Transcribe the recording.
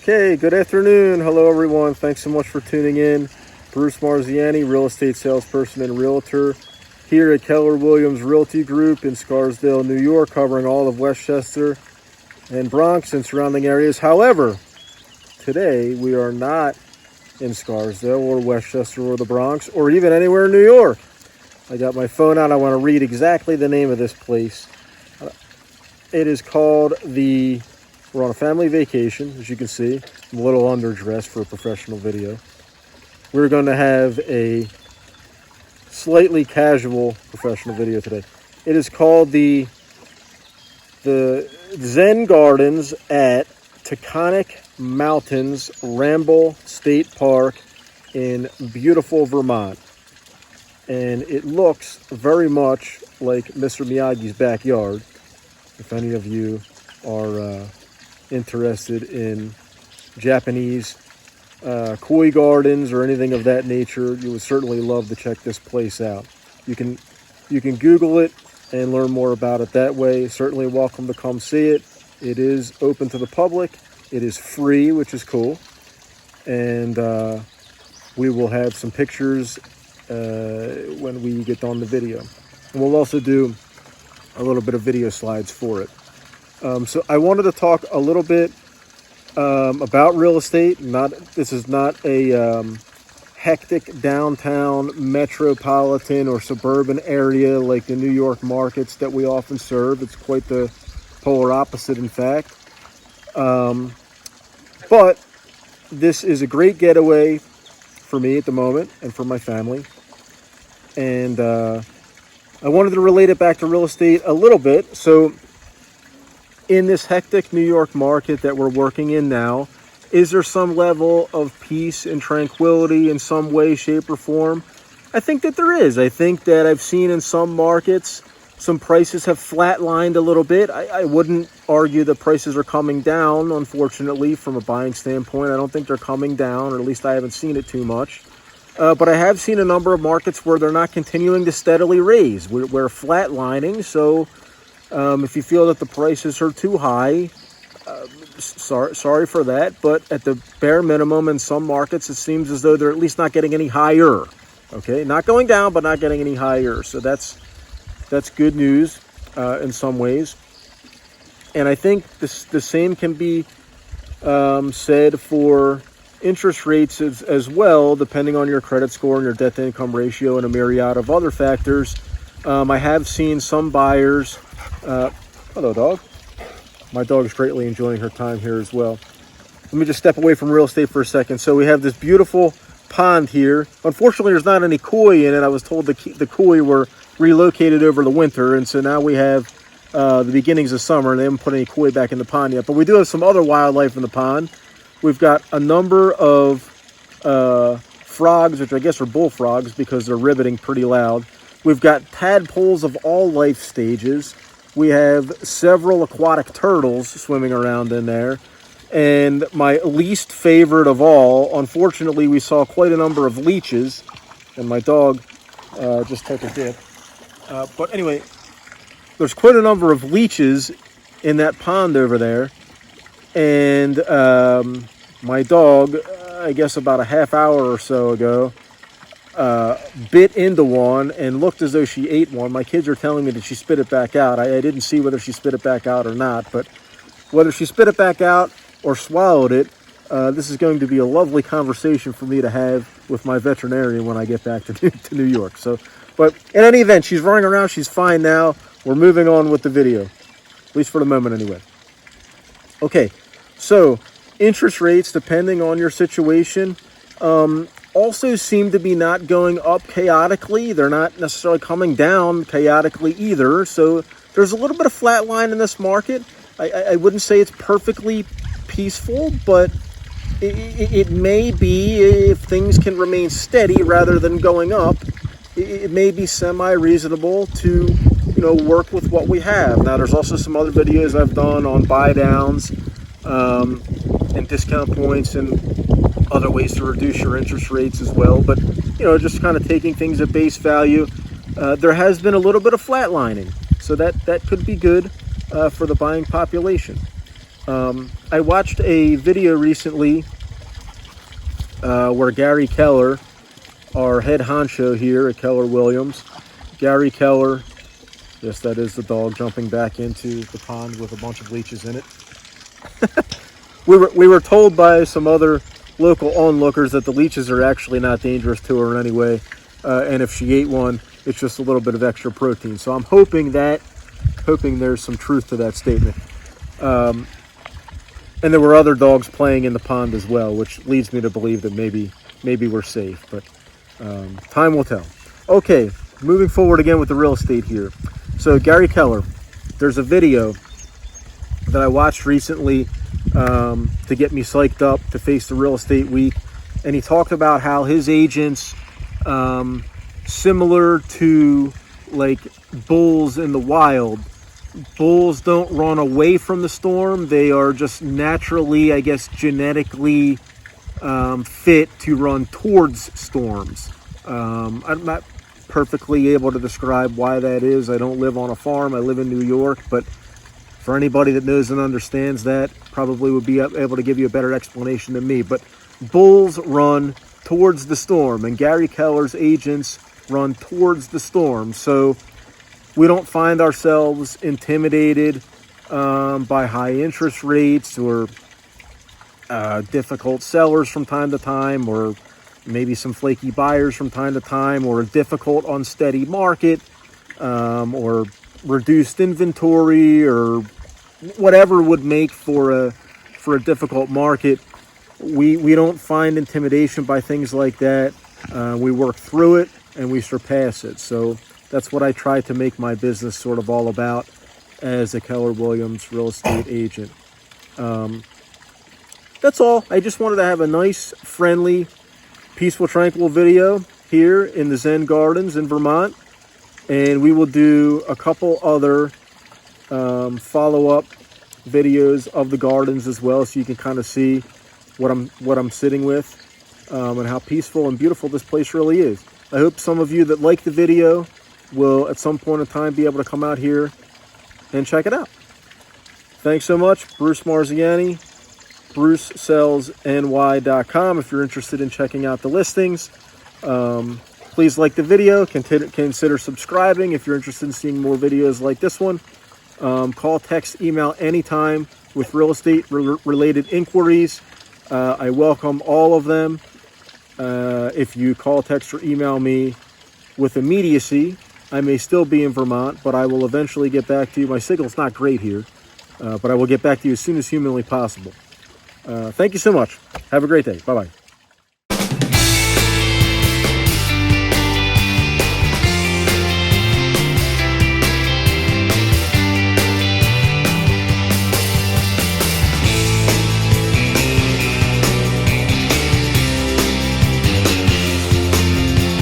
Okay, good afternoon. Hello, everyone. Thanks so much for tuning in. Bruce Marziani, real estate salesperson and realtor here at Keller Williams Realty Group in Scarsdale, New York, covering all of Westchester and Bronx and surrounding areas. However, today we are not in Scarsdale or Westchester or the Bronx or even anywhere in New York. I got my phone out. I want to read exactly the name of this place. It is called we're on a family vacation, as you can see. I'm a little underdressed for a professional video. We're going to have a slightly casual professional video today. It is called the Zen Gardens at Taconic Mountains Ramble State Park in beautiful Vermont. And it looks very much like Mr. Miyagi's backyard. If any of you are interested in Japanese koi gardens or anything of that nature, you would certainly love to check this place out. You can Google it and learn more about it that way. Certainly welcome to come see it. It is open to the public. It is free, which is cool. And we will have some pictures when we get on the video. And we'll also do a little bit of video slides for it. So I wanted to talk a little bit about real estate. This is not a hectic downtown metropolitan or suburban area like the New York markets that we often serve. It's quite the polar opposite, in fact. But this is a great getaway for me at the moment and for my family. And I wanted to relate it back to real estate a little bit. So in this hectic New York market that we're working in now, is there some level of peace and tranquility in some way, shape, or form? I think that there is. I think that I've seen in some markets, some prices have flatlined a little bit. I wouldn't argue that prices are coming down, unfortunately, from a buying standpoint. I don't think they're coming down, or at least I haven't seen it too much. But I have seen a number of markets where they're not continuing to steadily raise. We're flatlining, so if you feel that the prices are too high, sorry for that. But at the bare minimum, in some markets, it seems as though they're at least not getting any higher. Okay, not going down, but not getting any higher. So that's good news in some ways. And I think the same can be said for interest rates as well, depending on your credit score and your debt-to-income ratio and a myriad of other factors. I have seen some buyers. Hello, dog. My dog is greatly enjoying her time here as well. Let me just step away from real estate for a second. So we have this beautiful pond here. Unfortunately, there's not any koi in it. I was told the koi were relocated over the winter, and so now we have the beginnings of summer, and they haven't put any koi back in the pond yet. But we do have some other wildlife in the pond. We've got a number of frogs, which I guess are bullfrogs because they're ribbiting pretty loud. We've got tadpoles of all life stages. We have several aquatic turtles swimming around in there. And my least favorite of all, unfortunately, we saw quite a number of leeches. And my dog just took a dip. But anyway, there's quite a number of leeches in that pond over there. And my dog, I guess about a half hour or so ago, bit into one and looked as though she ate one. My kids are telling me that she spit it back out. I didn't see whether she spit it back out or not, but whether she spit it back out or swallowed it, this is going to be a lovely conversation for me to have with my veterinarian when I get back to New York. So, but in any event, she's running around. She's fine now. We're moving on with the video, at least for the moment anyway. Okay, so interest rates, depending on your situation, also seem to be not going up chaotically. They're not necessarily coming down chaotically either. So there's a little bit of flat line in this market. I wouldn't say it's perfectly peaceful, but it may be, if things can remain steady rather than going up, it may be semi-reasonable to work with what we have. Now, there's also some other videos I've done on buy downs and discount points and other ways to reduce your interest rates as well. But, just kind of taking things at base value, there has been a little bit of flatlining. So that could be good for the buying population. I watched a video recently where Gary Keller, our head honcho here at Keller Williams, Gary Keller, yes, that is the dog jumping back into the pond with a bunch of leeches in it. We were told by some other local onlookers that the leeches are actually not dangerous to her in any way, and if she ate one, it's just a little bit of extra protein. So I'm hoping there's some truth to that statement. And there were other dogs playing in the pond as well, which leads me to believe that maybe we're safe, but time will tell. Okay, moving forward again with the real estate here. So Gary Keller, there's a video that I watched recently to get me psyched up to face the real estate week, and he talked about how his agents, similar to like bulls in the wild, bulls don't run away from the storm. They are just naturally, I guess, genetically fit to run towards storms. I'm not perfectly able to describe why that is. I don't live on a farm. I live in New York, but for anybody that knows and understands that, probably would be able to give you a better explanation than me. But bulls run towards the storm, and Gary Keller's agents run towards the storm. So we don't find ourselves intimidated by high interest rates or difficult sellers from time to time, or maybe some flaky buyers from time to time, or a difficult, unsteady market, or reduced inventory, or whatever would make for a difficult market. We don't find intimidation by things like that. We work through it and we surpass it. So that's what I try to make my business sort of all about as a Keller Williams real estate agent. That's all. I just wanted to have a nice, friendly, peaceful, tranquil video here in the Zen Gardens in Vermont. And we will do a couple other follow-up videos of the gardens as well, so you can kind of see what I'm sitting with and how peaceful and beautiful this place really is. I hope some of you that like the video will at some point in time be able to come out here and check it out. Thanks so much. Bruce Marziani, BruceSellsNY.com. If you're interested in checking out the listings, please like the video. Consider subscribing if you're interested in seeing more videos like this one. Call, text, email anytime with real estate related inquiries. I welcome all of them. If you call, text, or email me with immediacy, I may still be in Vermont, but I will eventually get back to you. My signal's not great here, but I will get back to you as soon as humanly possible. Thank you so much. Have a great day. Bye-bye.